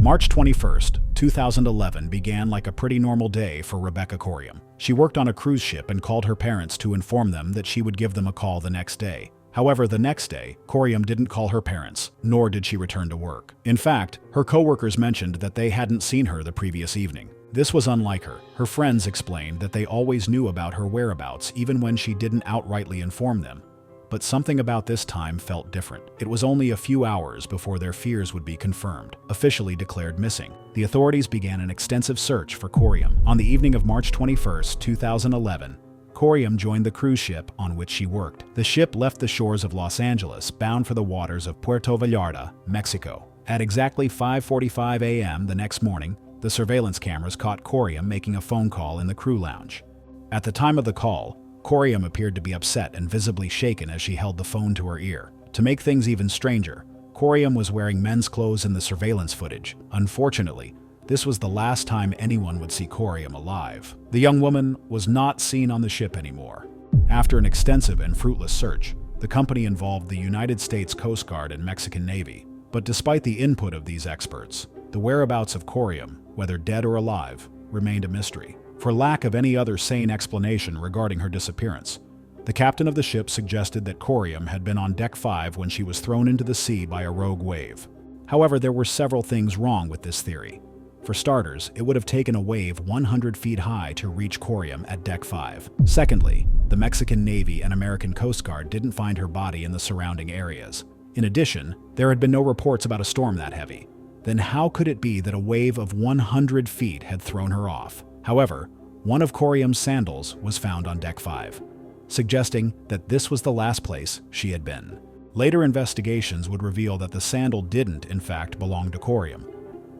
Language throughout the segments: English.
March 21st, 2011 began like a pretty normal day for Rebecca Coriam. She worked on a cruise ship and called her parents to inform them that she would give them a call the next day. However, the next day, Coriam didn't call her parents, nor did she return to work. In fact, her coworkers mentioned that they hadn't seen her the previous evening. This was unlike her. Her friends explained that they always knew about her whereabouts even when she didn't outrightly inform them. But something about this time felt different. It was only a few hours before their fears would be confirmed, officially declared missing. The authorities began an extensive search for Coriam. On the evening of March 21st, 2011, Coriam joined the cruise ship on which she worked. The ship left the shores of Los Angeles, bound for the waters of Puerto Vallarta, Mexico. At exactly 5:45 a.m. the next morning, the surveillance cameras caught Coriam making a phone call in the crew lounge. At the time of the call, Coriam appeared to be upset and visibly shaken as she held the phone to her ear. To make things even stranger, Coriam was wearing men's clothes in the surveillance footage. Unfortunately, this was the last time anyone would see Coriam alive. The young woman was not seen on the ship anymore. After an extensive and fruitless search, the company involved the United States Coast Guard and Mexican Navy. But despite the input of these experts, the whereabouts of Coriam, whether dead or alive, remained a mystery. For lack of any other sane explanation regarding her disappearance, the captain of the ship suggested that Coriam had been on deck 5 when she was thrown into the sea by a rogue wave. However, there were several things wrong with this theory. For starters, it would have taken a wave 100 feet high to reach Coriam at deck 5. Secondly, the Mexican Navy and American Coast Guard didn't find her body in the surrounding areas. In addition, there had been no reports about a storm that heavy. Then how could it be that a wave of 100 feet had thrown her off? However, one of Coriam's sandals was found on deck 5, suggesting that this was the last place she had been. Later investigations would reveal that the sandal didn't, in fact, belong to Coriam.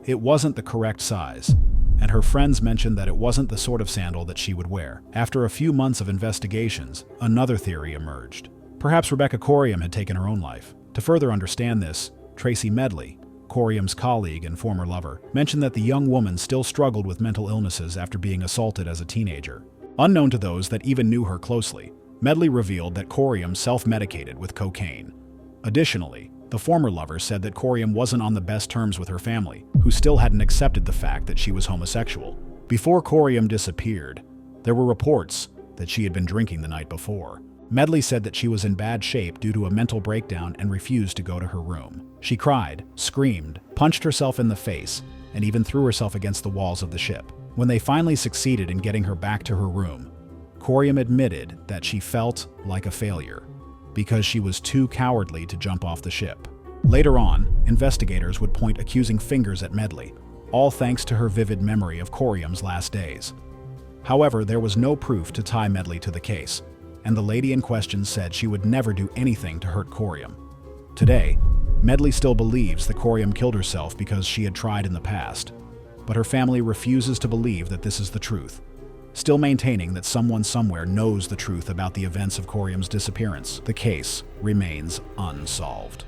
It wasn't the correct size, and her friends mentioned that it wasn't the sort of sandal that she would wear. After a few months of investigations, another theory emerged. Perhaps Rebecca Coriam had taken her own life. To further understand this, Tracy Medley, Coriam's colleague and former lover, mentioned that the young woman still struggled with mental illnesses after being assaulted as a teenager. Unknown to those that even knew her closely, Medley revealed that Coriam self-medicated with cocaine. Additionally, the former lover said that Coriam wasn't on the best terms with her family, who still hadn't accepted the fact that she was homosexual. Before Coriam disappeared, there were reports that she had been drinking the night before. Medley said that she was in bad shape due to a mental breakdown and refused to go to her room. She cried, screamed, punched herself in the face, and even threw herself against the walls of the ship. When they finally succeeded in getting her back to her room, Coriam admitted that she felt like a failure because she was too cowardly to jump off the ship. Later on, investigators would point accusing fingers at Medley, all thanks to her vivid memory of Coriam's last days. However, there was no proof to tie Medley to the case, and the lady in question said she would never do anything to hurt Coriam. Today, Medley still believes that Coriam killed herself because she had tried in the past, but her family refuses to believe that this is the truth, still maintaining that someone somewhere knows the truth about the events of Coriam's disappearance. The case remains unsolved.